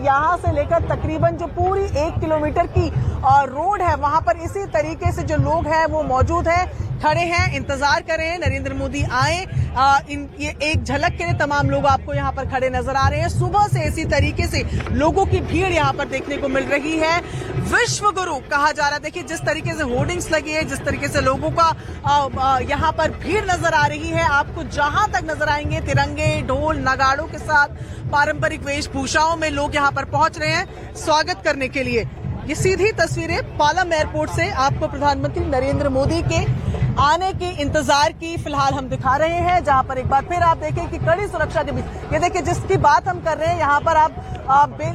यहाँ से लेकर तकरीबन जो पूरी 1 किलोमीटर की रोड है वहां पर इसी तरीके से जो लोग हैं वो मौजूद हैं, खड़े हैं, इंतजार कर रहे हैं नरेंद्र मोदी आए। ये एक झलक के लिए तमाम लोग आपको यहाँ पर खड़े नजर आ रहे हैं। सुबह से इसी तरीके से लोगों की भीड़ यहाँ पर देखने को मिल रही है। विश्व गुरु कहा जा रहा है, देखिए जिस तरीके से होर्डिंग्स लगी है, जिस तरीके से लोगों का यहाँ पर भीड़ नजर आ रही है। आपको जहां तक नजर आएंगे तिरंगे, ढोल, नगाड़ों के साथ पारंपरिक वेशभूषाओं में लोग यहाँ पर पहुंच रहे हैं स्वागत करने के लिए। ये सीधी तस्वीरें पालम एयरपोर्ट से आपको प्रधानमंत्री नरेंद्र मोदी के आने के इंतजार की फिलहाल हम दिखा रहे हैं, जहां पर एक बार फिर आप देखें कि कड़ी सुरक्षा के बीच ये देखिए जिसकी बात हम कर रहे हैं, यहाँ पर आप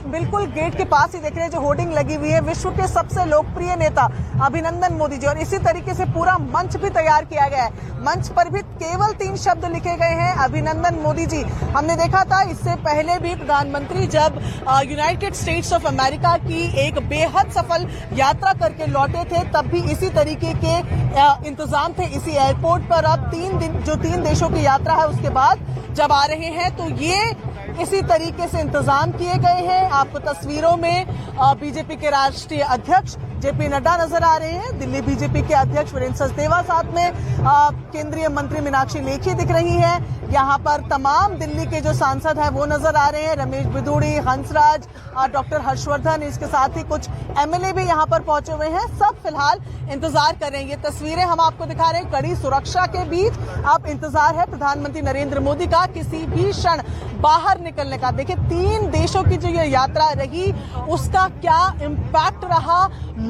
बिल्कुल गेट के पास ही देख रहे हैं जो होर्डिंग लगी हुई है, विश्व के सबसे लोकप्रिय नेता अभिनंदन मोदी जी। और इसी तरीके से पूरा मंच भी तैयार किया गया है। मंच पर भी केवल 3 शब्द लिखे गए हैं, अभिनंदन मोदी जी। हमने देखा था इससे पहले भी प्रधानमंत्री जब यूनाइटेड स्टेट्स ऑफ अमेरिका की एक बेहद सफल यात्रा करके लौटे थे, तब भी इसी तरीके के इंतजाम थे इसी एयरपोर्ट पर। अब 3 देशों की यात्रा है उसके बाद जब आ रहे हैं तो ये इसी तरीके से इंतजाम किए गए हैं। आपको तस्वीरों में बीजेपी के राष्ट्रीय अध्यक्ष जेपी नड्डा नजर आ रहे हैं, दिल्ली बीजेपी के अध्यक्ष वीरेंद्र सचदेवा, साथ में केंद्रीय मंत्री मीनाक्षी लेखी दिख रही है। यहाँ पर तमाम दिल्ली के जो सांसद हैं वो नजर आ रहे हैं, रमेश बिधूड़ी, हंसराज, डॉक्टर हर्षवर्धन, इसके साथ ही कुछ एमएलए भी यहाँ पर पहुंचे हुए हैं। सब फिलहाल इंतजार कर रहे हैं। ये तस्वीरें हम आपको दिखा रहे हैं कड़ी सुरक्षा के बीच। अब इंतजार है प्रधानमंत्री नरेंद्र मोदी का किसी भी क्षण बाहर निकलने का। देखिए 3 देशों की जो ये यात्रा रही उसका क्या इम्पैक्ट रहा,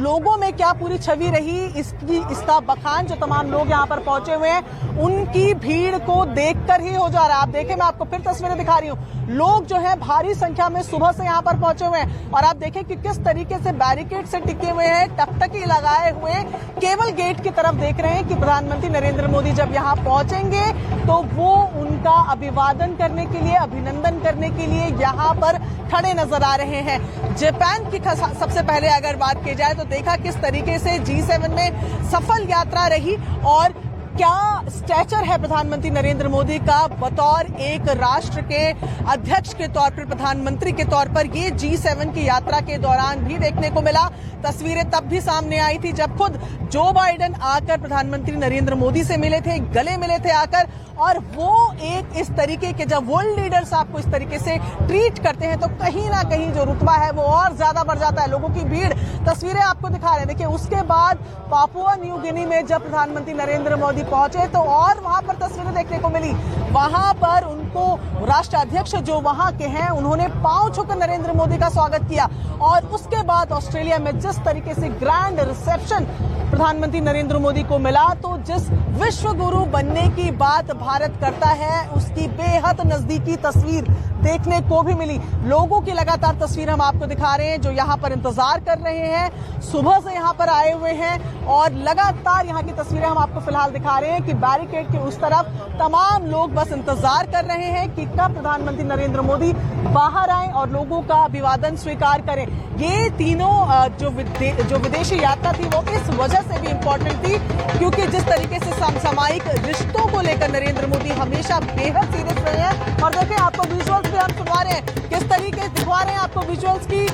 लोगों में क्या पूरी छवि रही, इसका बखान जो तमाम लोग यहाँ पर पहुंचे हुए हैं उनकी भीड़ को देखकर ही हो जा रहा है। आप देखें, मैं आपको फिर तस्वीरें दिखा रही हूँ, लोग जो है भारी संख्या में सुबह से यहाँ पर पहुंचे हुए हैं। और आप देखें कि किस तरीके से बैरिकेड से टिके हुए हैं, टकटकी लगाए हुए केवल गेट की तरफ देख रहे हैं कि प्रधानमंत्री नरेंद्र मोदी जब यहाँ पहुंचेंगे तो वो उनका अभिवादन करने के लिए, अभिनंदन करने के लिए यहाँ पर खड़े नजर आ रहे हैं। जापान की सबसे पहले अगर बात की जाए तो देखा किस तरीके से G7 में सफल यात्रा रही और क्या स्टैचर है प्रधानमंत्री नरेंद्र मोदी का बतौर एक राष्ट्र के अध्यक्ष के तौर पर, प्रधानमंत्री के तौर पर। ये G7 की यात्रा के दौरान भी देखने को मिला। तस्वीरें तब भी सामने आई थी जब खुद जो बाइडेन आकर प्रधानमंत्री नरेंद्र मोदी से मिले थे, गले मिले थे आकर। और वो एक इस तरीके के जब वर्ल्ड लीडर्स आपको इस तरीके से ट्रीट करते हैं तो कहीं ना कहीं जो रुतबा है वो और ज्यादा बढ़ जाता है। लोगों की भीड़, तस्वीरें आपको दिखा रहे हैं। देखिए उसके बाद पापुआ न्यू गिनी में जब प्रधानमंत्री नरेंद्र मोदी पहुंचे तो और वहां पर तस्वीरें देखने को मिली। वहां पर उनको राष्ट्राध्यक्ष जो वहां के हैं उन्होंने पांव छूकर नरेंद्र मोदी का स्वागत किया। और उसके बाद ऑस्ट्रेलिया में जिस तरीके से ग्रैंड रिसेप्शन प्रधानमंत्री नरेंद्र मोदी को मिला, तो जिस विश्व गुरु बनने की बात भारत करता है उसकी बेहद नजदीकी तस्वीर देखने को भी मिली। लोगों की लगातार तस्वीर हम आपको दिखा रहे हैं जो यहाँ पर इंतजार कर रहे हैं, सुबह से यहाँ पर आए हुए हैं। और लगातार यहाँ की तस्वीरें हम आपको फिलहाल दिखा रहे हैं कि बैरिकेड के उस तरफ तमाम लोग बस इंतजार कर रहे हैं कि कब प्रधानमंत्री नरेंद्र मोदी बाहर आए और लोगों का अभिवादन स्वीकार करें। ये तीनों जो विदेशी यात्रा थी वो इस वजह से भी इम्पोर्टेंट थी क्योंकि जिस तरीके से समसामयिक रिश्तों को लेकर नरेंद्र मोदी हमेशा बेहद सीरियस रहे हैं। और देखिए आपको विजुअल्स भी हम सुनवा रहे हैं, किस तरीके से दिखवा रहे हैं आपको विजुअल्स की,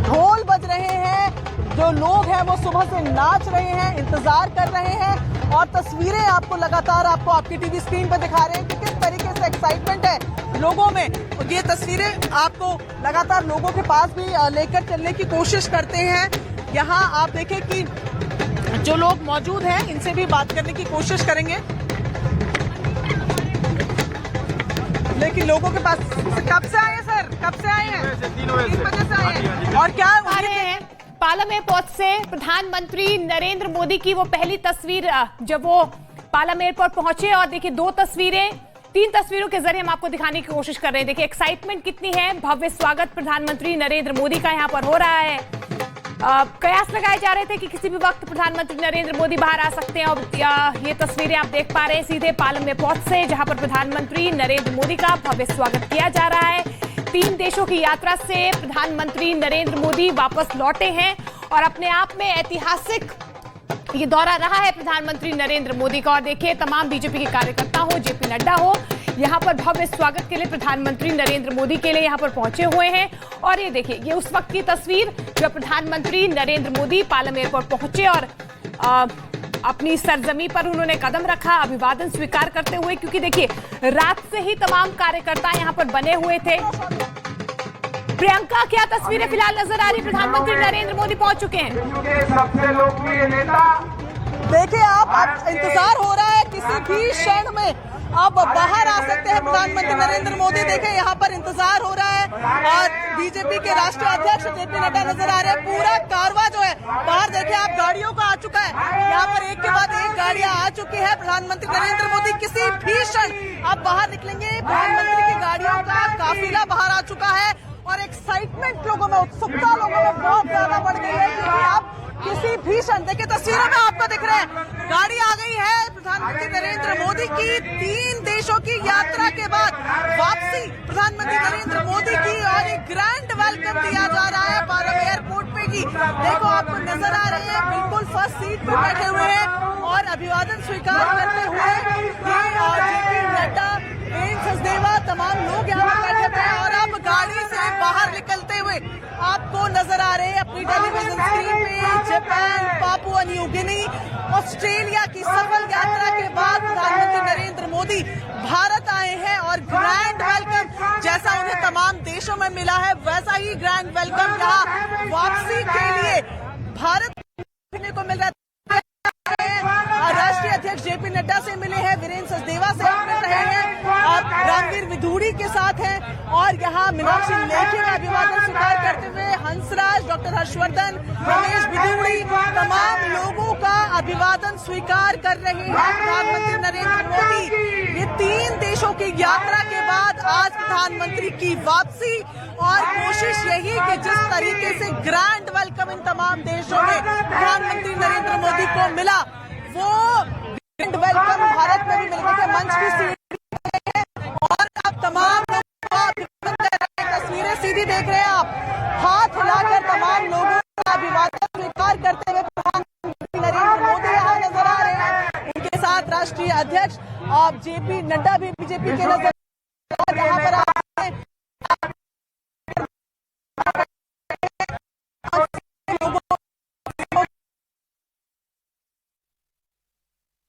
ढोल बज रहे हैं, जो लोग हैं वो सुबह से नाच रहे हैं, इंतजार कर रहे हैं। और तस्वीरें आपको लगातार आपकी टीवी स्क्रीन पर दिखा रहे हैं कि किस तरीके से एक्साइटमेंट है लोगों में। ये तस्वीरें आपको लगातार लोगों के पास भी लेकर चलने की कोशिश करते हैं। यहाँ आप देखें कि जो लोग मौजूद हैं इनसे भी बात करने की कोशिश करेंगे, लेकिन लोगों के पास कब से आए हैं सर, कब से आए हैं? 3 बजे से आए हैं। और क्या आ रहे हैं पालम एयरपोर्ट से प्रधानमंत्री नरेंद्र मोदी की वो पहली तस्वीर जब वो पालम एयरपोर्ट पहुंचे। और देखिए 3 तस्वीरों के जरिए हम आपको दिखाने की कोशिश कर रहे हैं। देखिए एक्साइटमेंट कितनी है, भव्य स्वागत प्रधानमंत्री नरेंद्र मोदी का यहाँ पर हो रहा है। कयास लगाए जा रहे थे कि किसी भी वक्त प्रधानमंत्री नरेंद्र मोदी बाहर आ सकते हैं। और ये तस्वीरें आप देख पा रहे हैं सीधे पालम एयरपोर्ट से, जहां पर प्रधानमंत्री नरेंद्र मोदी का भव्य स्वागत किया जा रहा है। 3 देशों की यात्रा से प्रधानमंत्री नरेंद्र मोदी वापस लौटे हैं और अपने आप में ऐतिहासिक ये दौरा रहा है प्रधानमंत्री नरेंद्र मोदी का। और देखिए तमाम बीजेपी के कार्यकर्ता हो, जेपी नड्डा हो, यहाँ पर भव्य स्वागत के लिए प्रधानमंत्री नरेंद्र मोदी के लिए यहाँ पर पहुंचे हुए हैं। और ये देखिए, ये उस वक्त की तस्वीर जब प्रधानमंत्री नरेंद्र मोदी पालम एयरपोर्ट पहुंचे और अपनी सरजमी पर उन्होंने कदम रखा अभिवादन स्वीकार करते हुए, क्योंकि देखिए रात से ही तमाम कार्यकर्ता यहाँ पर बने हुए थे। प्रियंका, क्या तस्वीरें फिलहाल नजर आ रही? प्रधानमंत्री नरेंद्र मोदी पहुंच चुके हैं। सबसे लोकप्रिय नेता देखिए आप, इंतजार हो रहा है किसी भी क्षण में अब बाहर आ सकते हैं प्रधानमंत्री नरेंद्र मोदी। देखें यहाँ पर इंतजार हो रहा है और बीजेपी के राष्ट्रीय अध्यक्ष जेपी नड्डा नजर आ रहे हैं। पूरा कारवां जो है बाहर देखिए आप, गाड़ियों का आ चुका है। यहाँ पर एक के बाद एक गाड़ियां आ चुकी है। प्रधानमंत्री नरेंद्र मोदी किसी भी क्षण अब बाहर निकलेंगे। प्रधानमंत्री की गाड़ियों का काफिला बाहर आ चुका है और एक्साइटमेंट लोगों में, उत्सुकता लोगों में बहुत ज्यादा बढ़ गई है, क्योंकि आप किसी भी क्षण देखिए तस्वीरों में आपको दिख रहे हैं, गाड़ी आ गई है। प्रधानमंत्री नरेंद्र मोदी की 3 देशों की यात्रा के बाद वापसी प्रधानमंत्री नरेंद्र मोदी की, और एक ग्रैंड वेलकम दिया जा रहा है पालम एयरपोर्ट पे की। देखो आपको नजर आ रहे हैं, बिल्कुल फर्स्ट सीट पे बैठे हुए हैं और अभिवादन स्वीकार करते हुए ये जेपी नड्डा, वीरेंद्र सचदेवा, तमाम लोग यहाँ पर बैठे हुए हैं। और अब गाड़ी से बाहर निकलते हुए आपको नजर आ रहे हैं अपनी टेलीविजन स्क्रीन पे Japan, Papua New Guinea, Australia की सफल यात्रा के बाद प्रधानमंत्री नरेंद्र मोदी भारत आए हैं और ग्रैंड वेलकम जैसा उन्हें तमाम देशों में मिला है वैसा ही ग्रैंड वेलकम यहाँ वापसी के लिए भारत देखने को मिल रहा है। राष्ट्रीय अध्यक्ष जेपी नड्डा से मिले हैं, वीरेंद्र सचदेवा से मिल रहे हैं और रामवीर विधूड़ी के साथ हैं, और यहाँ मीनाक्षी लेखी का अभिवादन स्वीकार करते हुए हंसराज, डॉक्टर हर्षवर्धन, रमेश विधूड़ी, तमाम लोगों का अभिवादन स्वीकार कर रहे हैं प्रधानमंत्री नरेंद्र मोदी। ये 3 देशों की यात्रा के बाद आज प्रधानमंत्री की वापसी, और कोशिश यही कि जिस तरीके से ग्रैंड वेलकम इन तमाम देशों में प्रधानमंत्री नरेंद्र मोदी को मिला, वो ग्रैंड वेलकम भारत में भी मिलने के मंच की सीढ़ी है। और अब तमाम तस्वीरें सीधी देख रहे हैं आप, हाथ हिलाकर तमाम लोगों का अभिवादन स्वीकार करते हुए प्रधानमंत्री नरेंद्र मोदी यहाँ नजर आ रहे हैं। उनके साथ राष्ट्रीय अध्यक्ष और जेपी नड्डा भी बीजेपी के नजर यहाँ पर आ रहे हैं।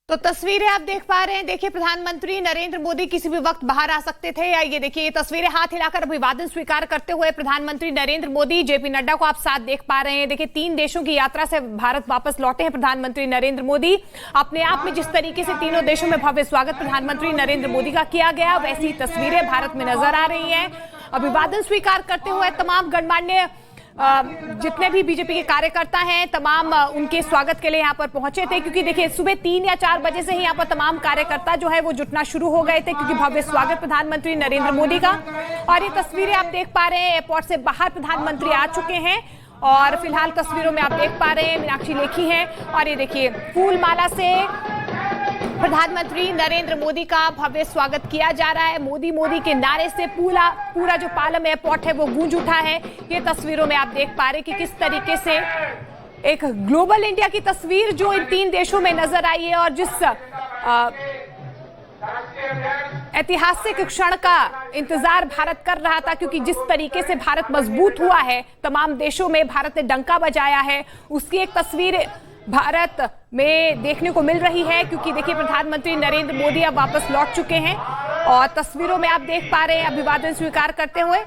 तो तस्वीरें आप देख पा रहे हैं। देखिए प्रधानमंत्री नरेंद्र मोदी किसी भी वक्त बाहर आ सकते थे। या ये देखिए, ये तस्वीरें हाथ हिलाकर अभिवादन स्वीकार करते हुए प्रधानमंत्री नरेंद्र मोदी, जेपी नड्डा को आप साथ देख पा रहे हैं। देखिए 3 देशों की यात्रा से भारत वापस लौटे हैं प्रधानमंत्री नरेंद्र मोदी। अपने आप में जिस तरीके से तीनों देशों में भव्य स्वागत प्रधानमंत्री नरेंद्र मोदी का किया गया, वैसी तस्वीरें भारत में नजर आ रही है। अभिवादन स्वीकार करते हुए तमाम गणमान्य जितने भी बीजेपी के कार्यकर्ता हैं, तमाम उनके स्वागत के लिए यहाँ पर पहुंचे थे, क्योंकि देखिए सुबह 3 या 4 बजे से ही यहाँ पर तमाम कार्यकर्ता जो है वो जुटना शुरू हो गए थे, क्योंकि भव्य स्वागत प्रधानमंत्री नरेंद्र मोदी का। और ये तस्वीरें आप देख पा रहे हैं, एयरपोर्ट से बाहर प्रधानमंत्री आ चुके हैं और फिलहाल तस्वीरों में आप देख पा रहे हैं मीनाक्षी लेखी हैं, और ये देखिए फूल माला से प्रधानमंत्री नरेंद्र मोदी का भव्य स्वागत किया जा रहा है। मोदी मोदी के नारे से पूरा जो पालम एयरपोर्ट है वो गूंज उठा है। ये तस्वीरों में आप देख पा रहे हैं कि किस तरीके से एक ग्लोबल इंडिया की तस्वीर जो इन 3 देशों में नजर आई है, और जिस ऐतिहासिक क्षण का इंतजार भारत कर रहा था, क्योंकि जिस तरीके से भारत मजबूत हुआ है, तमाम देशों में भारत ने डंका बजाया है, उसकी एक तस्वीर भारत में देखने को मिल रही है। क्योंकि देखिए प्रधानमंत्री नरेंद्र मोदी अब वापस लौट चुके हैं और तस्वीरों में आप देख पा रहे हैं अभिवादन स्वीकार करते हुए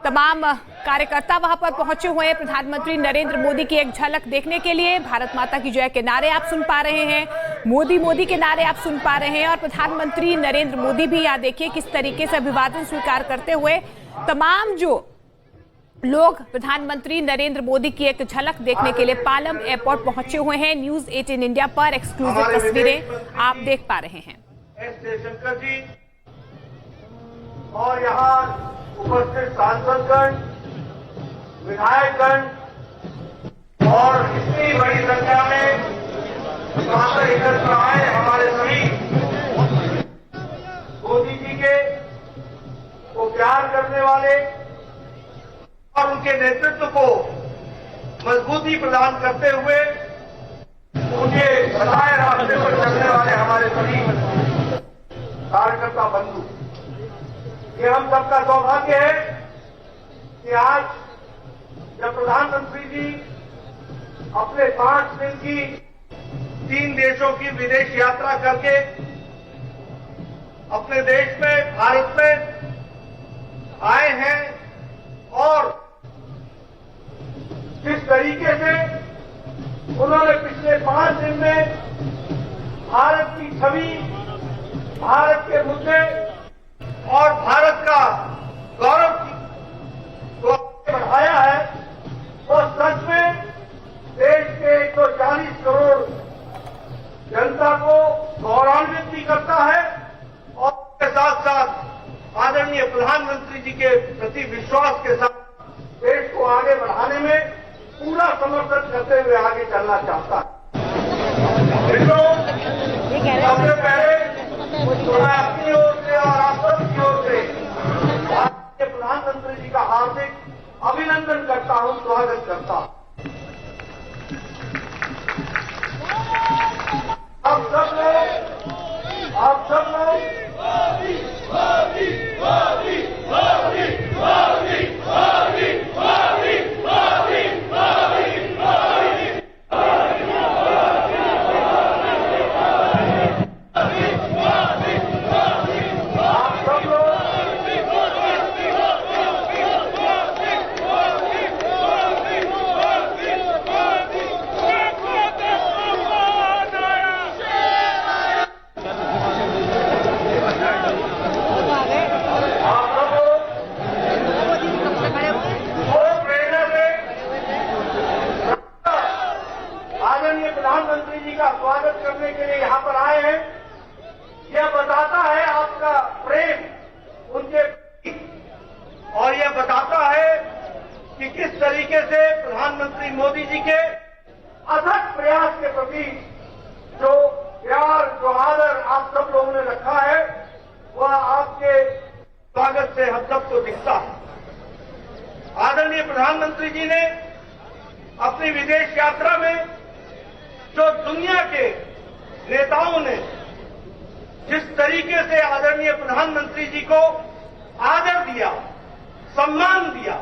तमाम कार्यकर्ता वहां पर पहुंचे हुए हैं प्रधानमंत्री नरेंद्र मोदी की एक झलक देखने के लिए। भारत माता की जय के नारे आप सुन पा रहे हैं, मोदी मोदी के नारे आप सुन पा रहे हैं, और प्रधानमंत्री नरेंद्र मोदी भी यहाँ देखिए किस तरीके से अभिवादन स्वीकार करते हुए तमाम जो लोग प्रधानमंत्री नरेंद्र मोदी की एक झलक देखने के लिए पालम एयरपोर्ट पहुंचे हुए हैं। न्यूज 18 इंडिया पर एक्सक्लूसिव तस्वीरें आप देख पा रहे हैं। जयशंकर जी और यहाँ उपस्थित सांसदगण, विधायकगण और इतनी बड़ी संख्या में यहाँ पर एकत्र आए हमारे सभी मोदी जी के को प्यार करने वाले और उनके नेतृत्व को मजबूती प्रदान करते हुए उनके बताए रास्ते पर चलने वाले हमारे सभी कार्यकर्ता बंधु, ये हम सबका सौभाग्य है कि आज जब प्रधानमंत्री जी अपने 5 दिन की 3 देशों की विदेश यात्रा करके अपने देश में, भारत में आए हैं और जिस तरीके से उन्होंने पिछले 5 दिन में भारत की छवि, भारत के मुद्दे और भारत का गौरव को बढ़ाया है, वो सच में देश के 140 करोड़ जनता को गौरवान्वित भी करता है और उसके साथ साथ आदरणीय प्रधानमंत्री जी के प्रति विश्वास के साथ देश को आगे बढ़ाने में पूरा समर्थन करते हुए आगे चलना चाहता है। सबसे पहले मैं अपनी ओर से और आप सबकी ओर से भारतीय प्रधानमंत्री जी का हार्दिक अभिनंदन करता हूं, स्वागत करता हूं। आप सब लोग प्रधानमंत्री जी का स्वागत करने के लिए यहां पर आए हैं। यह बताता है आपका प्रेम उनके प्रति और यह बताता है कि किस तरीके से प्रधानमंत्री मोदी जी के अथक प्रयास के प्रति जो प्यार, जो आदर आप सब लोगों ने रखा है, वह आपके स्वागत से हम सबको दिखता है। आदरणीय प्रधानमंत्री जी ने अपनी विदेश यात्रा में जो दुनिया के नेताओं ने जिस तरीके से आदरणीय प्रधानमंत्री जी को आदर दिया, सम्मान दिया,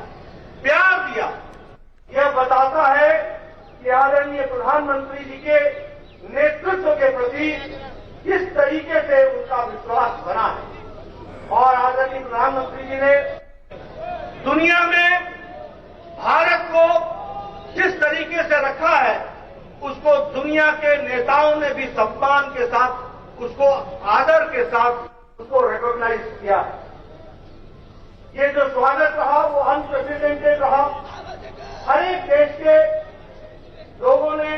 प्यार दिया, यह बताता है कि आदरणीय प्रधानमंत्री जी के नेतृत्व के प्रति किस तरीके से उनका विश्वास बना है। और आदरणीय प्रधानमंत्री जी ने दुनिया में भारत को जिस तरीके से रखा है, उसको दुनिया के नेताओं ने भी सम्मान के साथ, उसको आदर के साथ उसको रिकॉग्नाइज किया है। ये जो स्वागत रहा वो अनप्रेसिडेंटेड रहा। हर एक देश के लोगों ने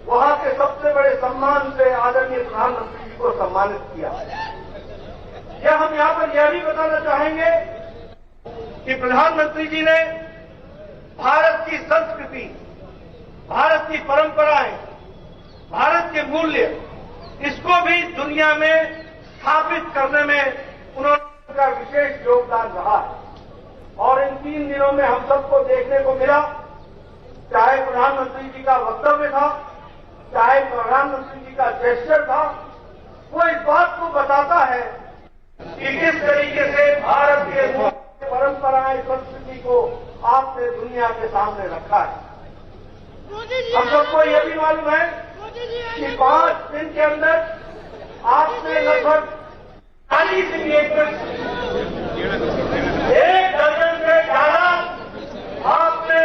वहां के सबसे बड़े सम्मान से आदरणीय प्रधानमंत्री जी को सम्मानित किया। यह हम यहां पर यह भी बताना चाहेंगे कि प्रधानमंत्री जी ने भारत की संस्कृति, भारत की परंपराएं, भारत के मूल्य, इसको भी दुनिया में स्थापित करने में उनका विशेष योगदान रहा है। और इन 3 दिनों में हम सबको देखने को मिला, चाहे प्रधानमंत्री जी का वक्तव्य था, चाहे प्रधानमंत्री जी का जेस्चर था, वो इस बात को बताता है कि किस तरीके से भारत के परंपराएं, संस्कृति को आपने दुनिया के सामने रखा है। हम सबको यह भी मालूम है कि 5 दिन के अंदर आपने लगभग 40 एंगेजमेंट, 1 दर्जन से ज्यादा आपने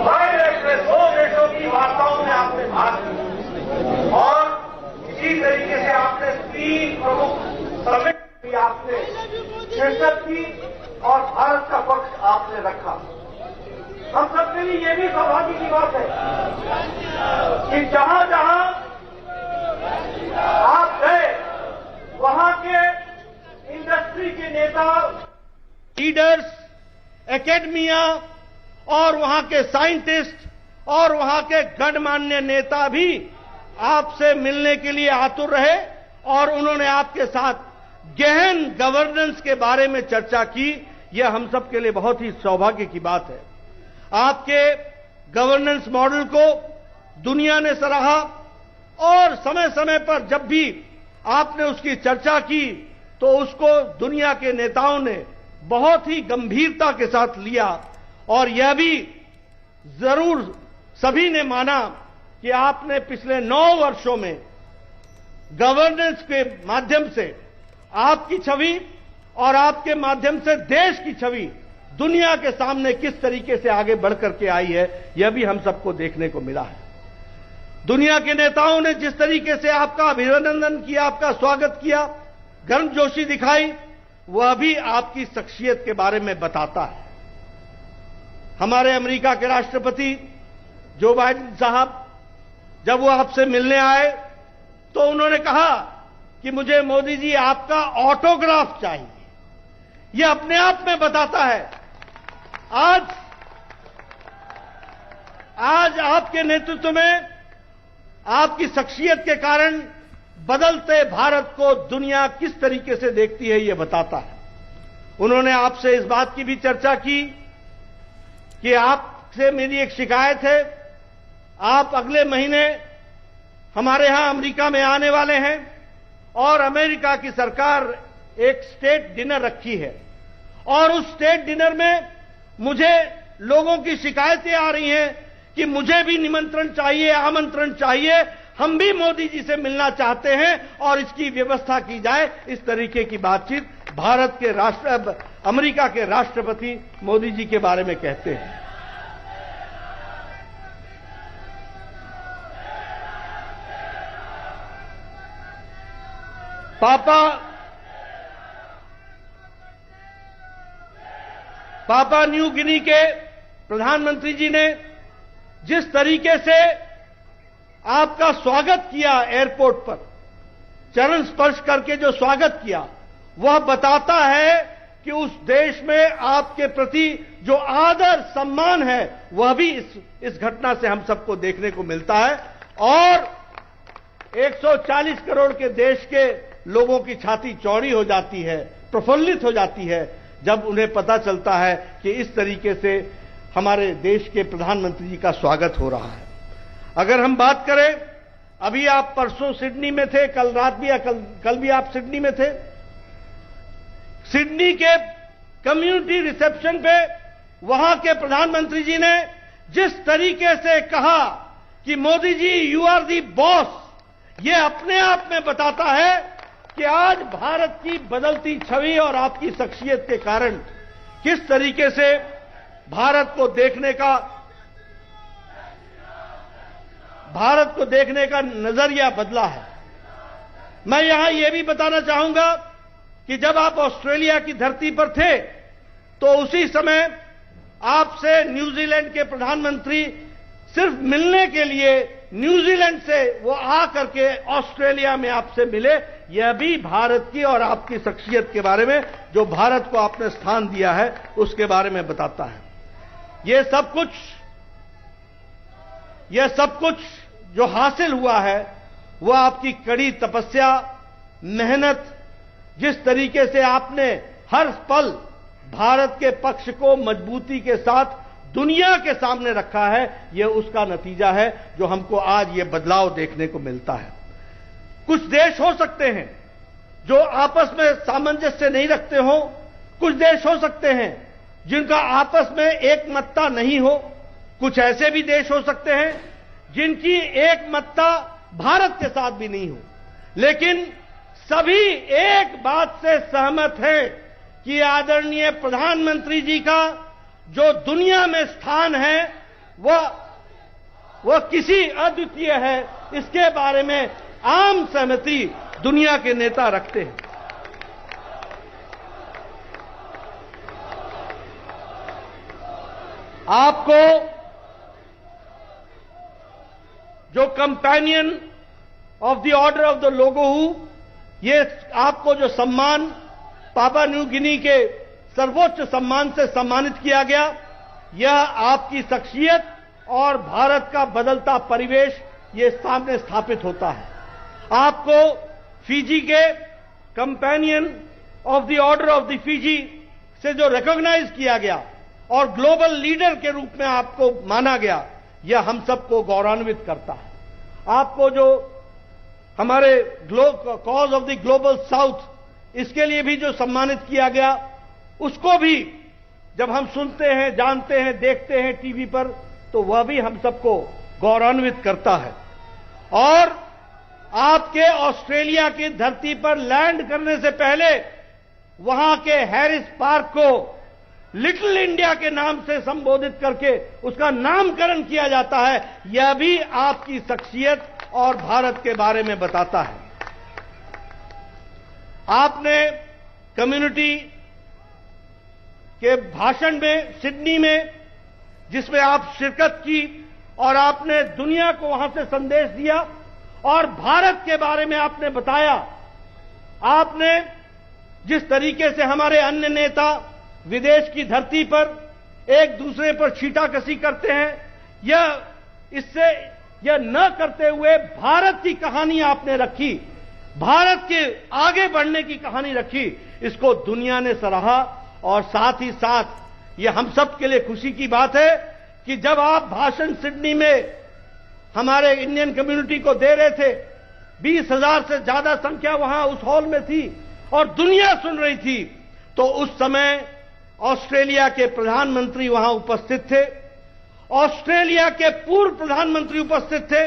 वायरस में 2 देशों की वार्ताओं में आपने भाग लिया और इसी तरीके से आपने 3 प्रमुख समिट भी आपने शिरकत की और भारत का पक्ष आपने रखा। हम सबके लिए ये भी सौभाग्य की बात है कि जहां जहां आप गए, वहां के इंडस्ट्री के नेता, लीडर्स, एकेडमिया और वहां के साइंटिस्ट और वहां के गणमान्य नेता भी आपसे मिलने के लिए आतुर रहे और उन्होंने आपके साथ गहन गवर्नेंस के बारे में चर्चा की। यह हम सब के लिए बहुत ही सौभाग्य की बात है। आपके गवर्नेंस मॉडल को दुनिया ने सराहा और समय समय पर जब भी आपने उसकी चर्चा की तो उसको दुनिया के नेताओं ने बहुत ही गंभीरता के साथ लिया और यह भी जरूर सभी ने माना कि आपने पिछले 9 वर्षों में गवर्नेंस के माध्यम से आपकी छवि और आपके माध्यम से देश की छवि दुनिया के सामने किस तरीके से आगे बढ़ करके आई है, यह भी हम सबको देखने को मिला है। दुनिया के नेताओं ने जिस तरीके से आपका अभिनंदन किया, आपका स्वागत किया, गर्मजोशी दिखाई, वह भी आपकी शख्सियत के बारे में बताता है। हमारे अमेरिका के राष्ट्रपति जो बाइडेन साहब जब वो आपसे मिलने आए तो उन्होंने कहा कि मुझे मोदी जी आपका ऑटोग्राफ चाहिए। यह अपने आप में बताता है आज आपके नेतृत्व में, आपकी शख्सियत के कारण बदलते भारत को दुनिया किस तरीके से देखती है, यह बताता है। उन्होंने आपसे इस बात की भी चर्चा की कि आपसे मेरी एक शिकायत है, आप अगले महीने हमारे यहां अमेरिका में आने वाले हैं और अमेरिका की सरकार एक स्टेट डिनर रखी है और उस स्टेट डिनर में मुझे लोगों की शिकायतें आ रही हैं कि मुझे भी निमंत्रण चाहिए, आमंत्रण चाहिए, हम भी मोदी जी से मिलना चाहते हैं और इसकी व्यवस्था की जाए। इस तरीके की बातचीत भारत के अमेरिका के राष्ट्रपति मोदी जी के बारे में कहते हैं। पापा न्यू गिनी के प्रधानमंत्री जी ने जिस तरीके से आपका स्वागत किया एयरपोर्ट पर, चरण स्पर्श करके जो स्वागत किया, वह बताता है कि उस देश में आपके प्रति जो आदर सम्मान है वह भी इस घटना से हम सबको देखने को मिलता है। और 140 करोड़ के देश के लोगों की छाती चौड़ी हो जाती है, प्रफुल्लित हो जाती है जब उन्हें पता चलता है कि इस तरीके से हमारे देश के प्रधानमंत्री जी का स्वागत हो रहा है। अगर हम बात करें, अभी आप परसों सिडनी में थे, कल रात भी कल भी आप सिडनी में थे। सिडनी के कम्युनिटी रिसेप्शन पे वहां के प्रधानमंत्री जी ने जिस तरीके से कहा कि Modi ji you are the boss, यह अपने आप में बताता है कि आज भारत की बदलती छवि और आपकी शख्सियत के कारण किस तरीके से भारत को देखने का नजरिया बदला है। मैं यहां यह भी बताना चाहूंगा कि जब आप ऑस्ट्रेलिया की धरती पर थे तो उसी समय आपसे न्यूजीलैंड के प्रधानमंत्री सिर्फ मिलने के लिए न्यूजीलैंड से वो आ करके ऑस्ट्रेलिया में आपसे मिले। यह भी भारत की और आपकी शख्सियत के बारे में, जो भारत को आपने स्थान दिया है, उसके बारे में बताता है। यह सब कुछ जो हासिल हुआ है वह आपकी कड़ी तपस्या, मेहनत, जिस तरीके से आपने हर पल भारत के पक्ष को मजबूती के साथ दुनिया के सामने रखा है, यह उसका नतीजा है जो हमको आज यह बदलाव देखने को मिलता है। कुछ देश हो सकते हैं जो आपस में सामंजस्य नहीं रखते हो, कुछ देश हो सकते हैं जिनका आपस में एकमतता नहीं हो, कुछ ऐसे भी देश हो सकते हैं जिनकी एकमतता भारत के साथ भी नहीं हो, लेकिन सभी एक बात से सहमत हैं कि आदरणीय प्रधानमंत्री जी का जो दुनिया में स्थान है वह किसी अद्वितीय है। इसके बारे में आम सहमति दुनिया के नेता रखते हैं। आपको जो companion of the order of the लोगोहू, ये आपको जो सम्मान पापा न्यू गिनी के सर्वोच्च सम्मान से सम्मानित किया गया, यह आपकी शख्सियत और भारत का बदलता परिवेश ये सामने स्थापित होता है। आपको फिजी के companion of the order of the Fiji से जो रिकॉग्नाइज किया गया और ग्लोबल लीडर के रूप में आपको माना गया, यह हम सबको गौरवान्वित करता है। आपको जो हमारे cause of the global south इसके लिए भी जो सम्मानित किया गया, उसको भी जब हम सुनते हैं, जानते हैं, देखते हैं टीवी पर, तो वह भी हम सबको गौरवान्वित करता है। और आपके ऑस्ट्रेलिया की धरती पर लैंड करने से पहले वहां के हैरिस पार्क को लिटिल इंडिया के नाम से संबोधित करके उसका नामकरण किया जाता है। यह भी आपकी शख्सियत और भारत के बारे में बताता है। आपने कम्युनिटी के भाषण में सिडनी में, जिसमें आप शिरकत की और आपने दुनिया को वहां से संदेश दिया और भारत के बारे में आपने बताया। आपने जिस तरीके से हमारे अन्य नेता विदेश की धरती पर एक दूसरे पर छींटाकशी करते हैं, यह न करते हुए भारत की कहानी आपने रखी, भारत के आगे बढ़ने की कहानी रखी। इसको दुनिया ने सराहा और साथ ही साथ यह हम सब के लिए खुशी की बात है कि जब आप भाषण सिडनी में हमारे इंडियन कम्युनिटी को दे रहे थे, 20,000 से ज्यादा संख्या वहां उस हॉल में थी और दुनिया सुन रही थी, तो उस समय ऑस्ट्रेलिया के प्रधानमंत्री वहां उपस्थित थे, ऑस्ट्रेलिया के पूर्व प्रधानमंत्री उपस्थित थे,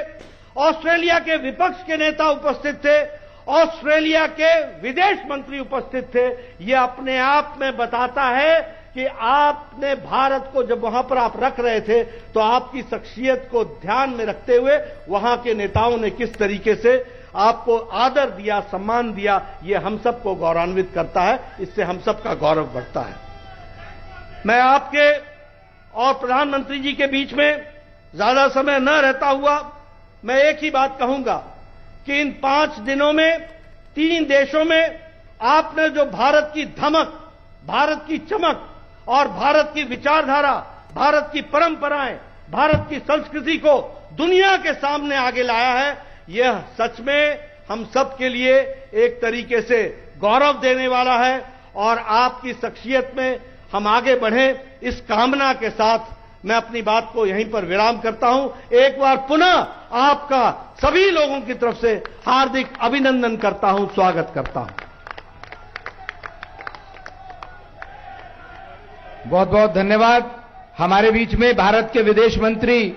ऑस्ट्रेलिया के विपक्ष के नेता उपस्थित थे, ऑस्ट्रेलिया के विदेश मंत्री उपस्थित थे। यह अपने आप में बताता है कि आपने भारत को जब वहां पर आप रख रहे थे, तो आपकी शख्सियत को ध्यान में रखते हुए वहां के नेताओं ने किस तरीके से आपको आदर दिया, सम्मान दिया। यह हम सबको गौरवान्वित करता है, इससे हम सबका गौरव बढ़ता है। मैं आपके और प्रधानमंत्री जी के बीच में ज्यादा समय न रहता हुआ मैं एक ही बात कहूंगा कि इन 5 दिनों में 3 देशों में आपने जो भारत की धमक, भारत की चमक और भारत की विचारधारा, भारत की परंपराएं, भारत की संस्कृति को दुनिया के सामने आगे लाया है, यह सच में हम सब के लिए एक तरीके से गौरव देने वाला है। और आपकी शख्सियत में हम आगे बढ़ें, इस कामना के साथ मैं अपनी बात को यहीं पर विराम करता हूं। एक बार पुनः आपका सभी लोगों की तरफ से हार्दिक अभिनंदन करता हूं, स्वागत करता हूं। बहुत बहुत धन्यवाद। हमारे बीच में भारत के विदेश मंत्री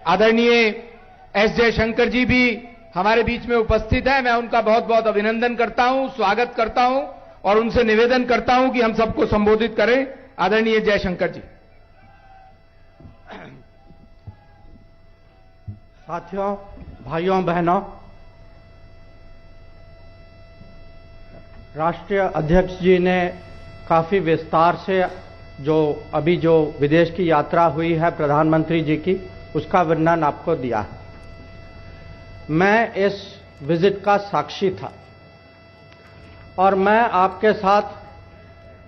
आदरणीय एस जयशंकर जी भी हमारे बीच में उपस्थित हैं। मैं उनका बहुत बहुत अभिनंदन करता हूं, स्वागत करता हूं और उनसे निवेदन करता हूं कि हम सबको संबोधित करें। आदरणीय जयशंकर जी। साथियों, भाइयों बहनों, राष्ट्रीय अध्यक्ष जी ने काफी विस्तार से जो विदेश की यात्रा हुई है प्रधानमंत्री जी की, उसका वर्णन आपको दिया है। मैं इस विजिट का साक्षी था और मैं आपके साथ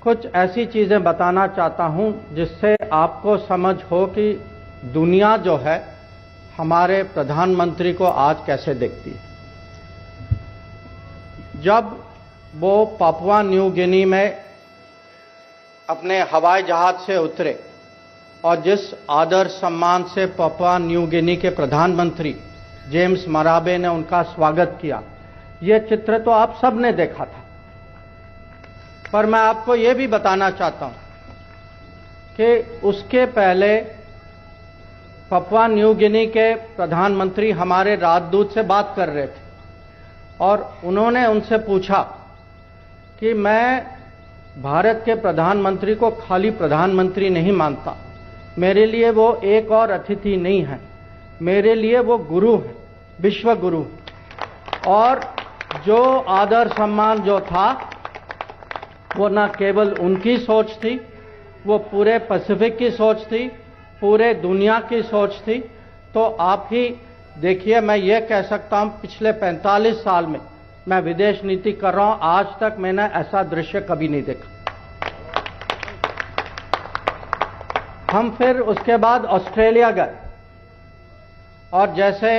कुछ ऐसी चीजें बताना चाहता हूं जिससे आपको समझ हो कि दुनिया जो है हमारे प्रधानमंत्री को आज कैसे देखती है। जब वो पापुआ न्यू गिनी में अपने हवाई जहाज से उतरे और जिस आदर सम्मान से पापुआ न्यू गिनी के प्रधानमंत्री जेम्स मराबे ने उनका स्वागत किया, ये चित्र तो आप सब ने देखा था। पर मैं आपको ये भी बताना चाहता हूं कि उसके पहले पापुआ न्यू गिनी के प्रधानमंत्री हमारे राजदूत से बात कर रहे थे और उन्होंने उनसे पूछा कि मैं भारत के प्रधानमंत्री को खाली प्रधानमंत्री नहीं मानता, मेरे लिए वो एक और अतिथि नहीं है, मेरे लिए वो गुरु है, विश्व गुरु। और जो आदर सम्मान जो था वो न केवल उनकी सोच थी, वो पूरे पैसिफिक की सोच थी, पूरे दुनिया की सोच थी। तो आप ही देखिए, मैं ये कह सकता हूं पिछले 45 साल में मैं विदेश नीति कर रहा हूं, आज तक मैंने ऐसा दृश्य कभी नहीं देखा। हम फिर उसके बाद ऑस्ट्रेलिया गए और जैसे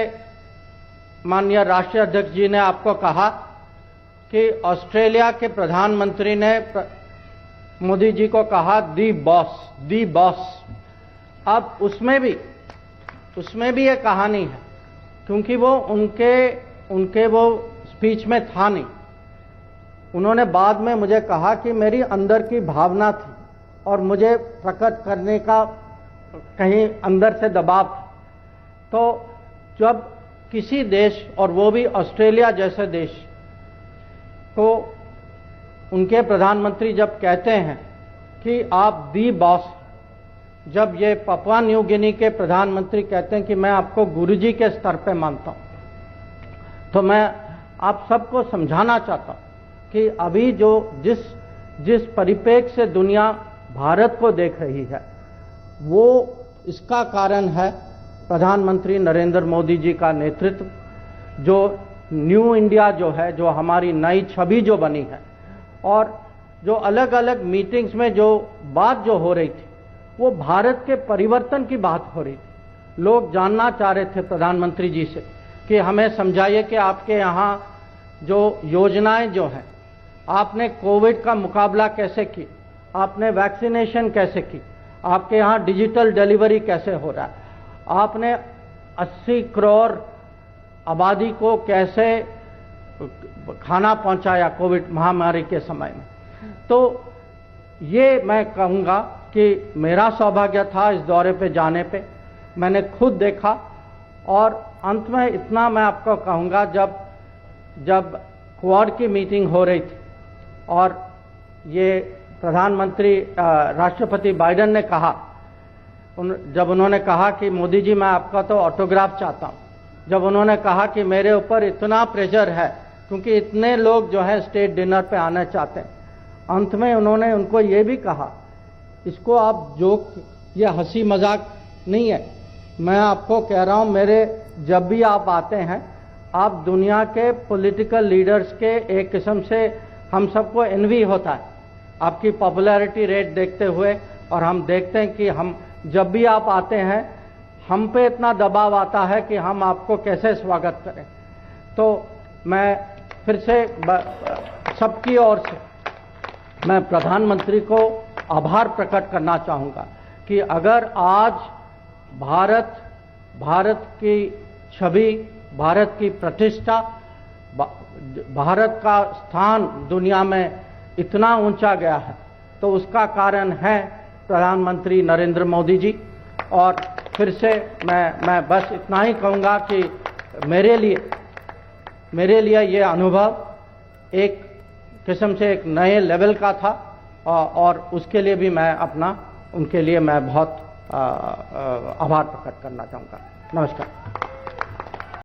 माननीय राष्ट्रीय अध्यक्ष जी ने आपको कहा कि ऑस्ट्रेलिया के प्रधानमंत्री ने मोदी जी को कहा दी बॉस। अब उसमें भी एक कहानी है, क्योंकि वो उनके वो स्पीच में था नहीं। उन्होंने बाद में मुझे कहा कि मेरी अंदर की भावना थी और मुझे प्रकट करने का कहीं अंदर से दबाव था। तो जब किसी देश, और वो भी ऑस्ट्रेलिया जैसे देश को, उनके प्रधानमंत्री जब कहते हैं कि आप दी बॉस, जब ये पापुआ न्यू गिनी के प्रधानमंत्री कहते हैं कि मैं आपको गुरुजी के स्तर पे मानता हूं, तो मैं आप सबको समझाना चाहता हूं कि अभी जो जिस परिप्रेक्ष्य से दुनिया भारत को देख रही है, वो इसका कारण है प्रधानमंत्री नरेंद्र मोदी जी का नेतृत्व, जो न्यू इंडिया जो है, जो हमारी नई छवि जो बनी है, और जो अलग अलग मीटिंग्स में जो बात जो हो रही थी, वो भारत के परिवर्तन की बात हो रही थी। लोग जानना चाह रहे थे प्रधानमंत्री जी से कि हमें समझाइए कि आपके यहाँ जो योजनाएं जो हैं, आपने कोविड का मुकाबला कैसे की, आपने वैक्सीनेशन कैसे की, आपके यहाँ डिजिटल डिलीवरी कैसे हो रहा है, आपने 80 करोड़ आबादी को कैसे खाना पहुंचाया कोविड महामारी के समय में। तो ये मैं कहूँगा कि मेरा सौभाग्य था इस दौरे पे जाने पे, मैंने खुद देखा। और अंत में इतना मैं आपको कहूँगा, जब क्वाड की मीटिंग हो रही थी और ये प्रधानमंत्री राष्ट्रपति बाइडेन ने कहा, जब उन्होंने कहा कि मोदी जी मैं आपका तो ऑटोग्राफ चाहता हूँ, जब उन्होंने कहा कि मेरे ऊपर इतना प्रेशर है क्योंकि इतने लोग जो है स्टेट डिनर पे आना चाहते हैं, अंत में उन्होंने उनको ये भी कहा, इसको आप जोक या हंसी मजाक नहीं है, मैं आपको कह रहा हूं, मेरे जब भी आप आते हैं, आप दुनिया के पॉलिटिकल लीडर्स के एक किस्म से हम सबको एनवी होता है आपकी पॉपुलैरिटी रेट देखते हुए, और हम देखते हैं कि हम जब भी आप आते हैं हम पे इतना दबाव आता है कि हम आपको कैसे स्वागत करें। तो मैं फिर से सबकी ओर से मैं प्रधानमंत्री को आभार प्रकट करना चाहूँगा कि अगर आज भारत की छवि, भारत की प्रतिष्ठा, भारत का स्थान दुनिया में इतना ऊंचा गया है, तो उसका कारण है प्रधानमंत्री नरेंद्र मोदी जी। और फिर से मैं बस इतना ही कहूँगा कि मेरे लिए ये अनुभव एक किस्म से एक नए लेवल का था, और उसके लिए भी मैं उनके लिए मैं बहुत आभार प्रकट करना चाहूँगा। नमस्कार।